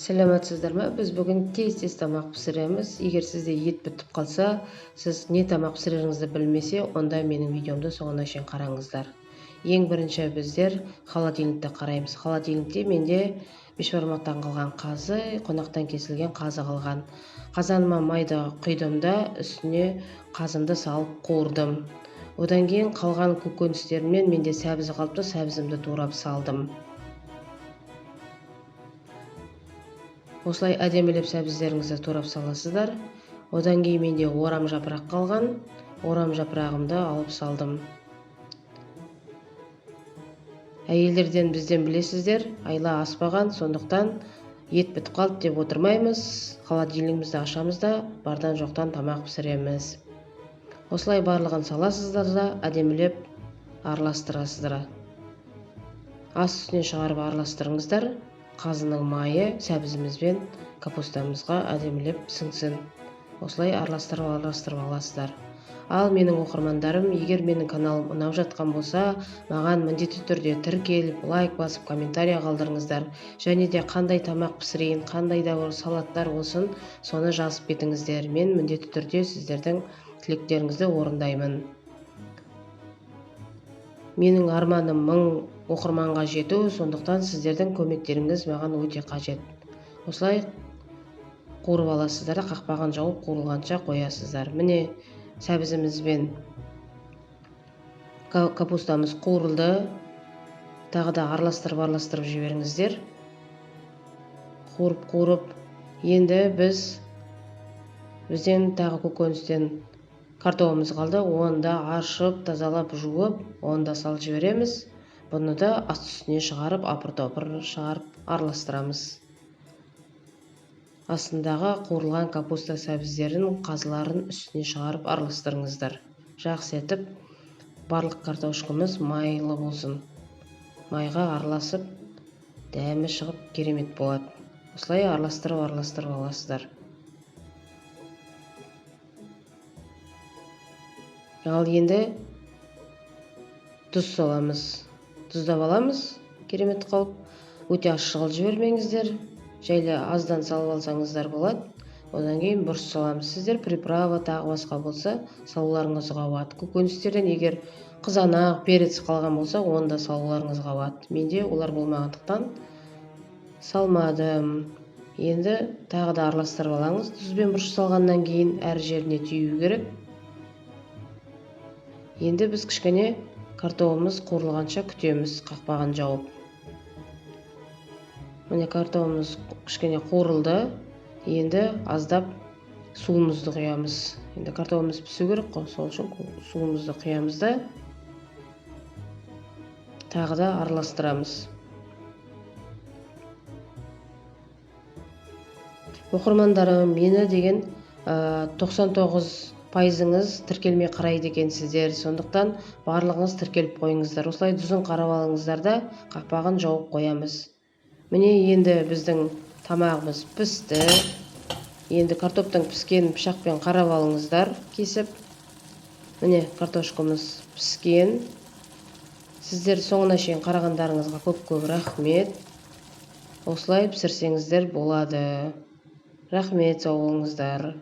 Саламатсыздар ма? Біз бүгін тез тамақ пісіреміз. Егер сізде ет бітіп қалса, сіз не тамақ пісіреріңізді білмесе, онда менің видеомды соңына шейін қараңыздар. Ең бірінші біздер холодильникті қараймыз. Холодильникте менде бешбармақтан қалған қазы, қонақтан кесілген қазы қалған. Қазаныма майды құйдым да, үстіне қазымды салып қуырдым. Одан кейін қалған көкөністерімнен менде сәбізі қалыпты, сәбізімді турап салдым. Осылай әдемілеп сәбіздеріңізді турап саласыздар. Одан кейін менде орам жапырақ қалған. Орам жапырағымды алып салдым. Әйелдерден бізден білесіздер, айла аспаған, сондықтан ет бітіп қалды деп отырмаймыз. Холодильнигімізді ашамыз да, бардан жоқтан тамақ пісіреміз. Осылай барлығын саласыздар да, әдемілеп араластырасыздар. Ас үстіне шығарып араластырыңыздар. Қазының майы сәбізімізбен капустамызға әдемілеп сіңсін. Осылай араластырып аласыздар. Ал менің оқырмандарым, егер менің каналым ұнап жатқан болса, маған міндетті түрде тіркеліп, лайк басып, комментария қалдырыңыздар. Және де қандай тамақ пісірейін, қандай да бір салаттар болсын, соны жазып кетіңіздер. Мен міндетті түрде сіздердің тілектеріңізді орындаймын. Менің арманым 1000 оқырманға жету, сондықтан сіздердің көмектеріңіз маған өте қажет. Осылай қуырып аласыздар, қақпағын жауып қуырылғанша қоясыздар. Міне сәбізімізбен капустамыз қуырылды. Тағы да араластырып жіберіңіздер. Қуырып. Енді бізден тағы көкөністен картоғымыз қалды. Оны да аршып, тазалап, жуып, оны да салып жібереміз. Бұны да ас үстіне шығарып, апыр-топыр шығарып араластырамыз. Астындағы қуырылған капуста сәбіздерін, қазыларын үстіне шығарып араластырыңыздар. Жақсы етіп, барлық картошкамыз майлы болсын. Майға араласып, дәмі шығып керемет болады. Осылай араластырып аласыздар. Ал енді тұз саламыз. Тұздап аламыз, керемет қылып. Өте ашығыл жібермеңіздер. Жайлы аздан салып алсаңыздар болады. Одан кейін бұрыш саламыз. Сіздер приправа тағы басқа болса, салуларыңызға болады. Көкөністерден егер қызанақ, перец қалған болса, оны да салуларыңызға болады. Менде олар болмағандықтан салмадым. Енді тағы да араластырып алаңыз. Тұзбен бұрыш салғаннан кейін әр жеріне түйу керек. Енді біз кішкене картоғымыз қуырылғанша күтеміз, қақпағын жауып. Міне картоғымыз кішкене қуырылды. Енді аздап суымызды құямыз. Енді картоғымыз пісу керек қой, сол үшін суымызды құямыз да тағы да араластырамыз. Оқырмандарым, мені деген 99% тіркелмей қарайды екенсіздер. Сондықтан барлығыңыз тіркеліп қойыңыздар. Осылай дүзін қарап алыңыздар да қақпағын жауып қоямыз. Міне енді біздің тамағымыз пісті. Енді картоптың піскен пышақпен қарап алыңыздар, кесіп. Міне картошкамыз піскен. Сіздер соңына шейін қарағандарыңызға көп рахмет. Осылай пісірсеңіздер болады. Рахмет, сау болыңыздар.